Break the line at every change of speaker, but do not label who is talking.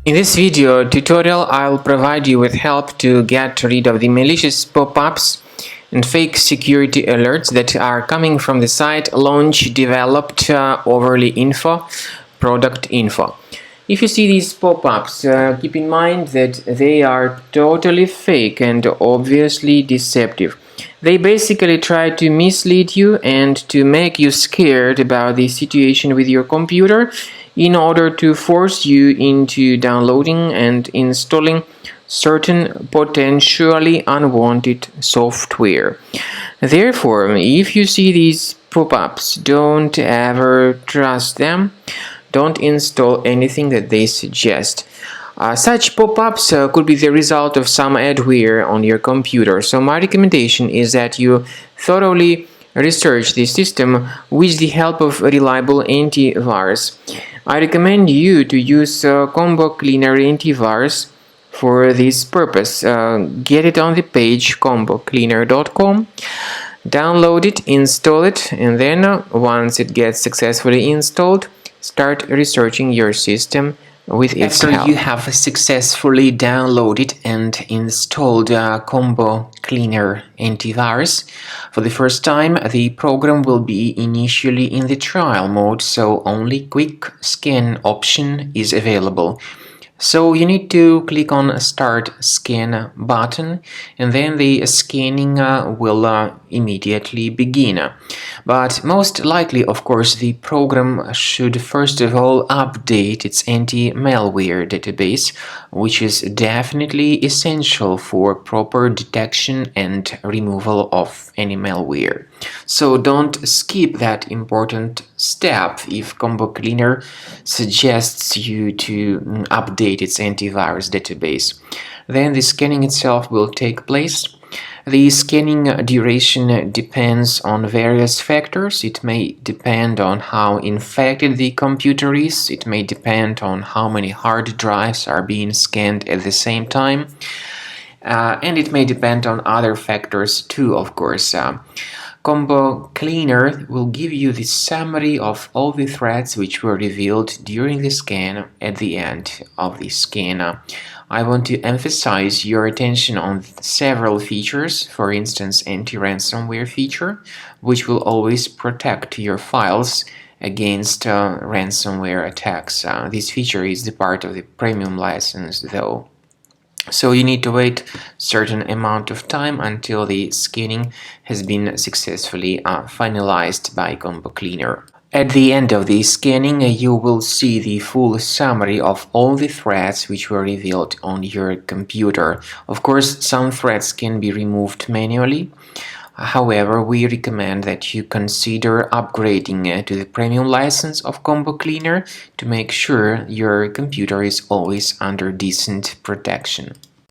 In this video tutorial, I'll provide you with help to get rid of the malicious pop-ups and fake security alerts that are coming from the site Launchdevelopedoverlyinfo-product.info. If you see these pop-ups, keep in mind that they are totally fake and obviously deceptive. They basically try to mislead you and to make you scared about the situation with your computer in order to force you into downloading and installing certain potentially unwanted software. Therefore, if you see these pop-ups, don't ever trust them. Don't install anything that they suggest. Such pop-ups could be the result of some adware on your computer, so my recommendation is that you thoroughly research the system with the help of reliable antivirus. I recommend you to use Combo Cleaner antivirus for this purpose. Get it on the page combocleaner.com. Download it, install it, and then once it gets successfully installed, start researching your system with its help. After you have successfully downloaded and installed Combo Cleaner antivirus, for the first time the program will be initially in the trial mode, so only quick scan option is available. So you need to click on Start Scan button, and then the scanning will immediately begin. But most likely, of course, the program should first of all update its anti-malware database, which is definitely essential for proper detection and removal of any malware. So don't skip that important step if Combo Cleaner suggests you to update its antivirus database. Then the scanning itself will take place. The scanning duration depends on various factors. It may depend on how infected the computer is. It may depend on how many hard drives are being scanned at the same time. And it may depend on other factors too, of course. Combo Cleaner will give you the summary of all the threats which were revealed during the scan at the end of the scan. I want to emphasize your attention on several features, for instance anti-ransomware feature, which will always protect your files against ransomware attacks. This feature is the part of the premium license though. So you need to wait a certain amount of time until the scanning has been successfully finalized by Combo Cleaner. At the end of the scanning, you will see the full summary of all the threats which were revealed on your computer. Of course, some threats can be removed manually. However, we recommend that you consider upgrading to the premium license of Combo Cleaner to make sure your computer is always under decent protection.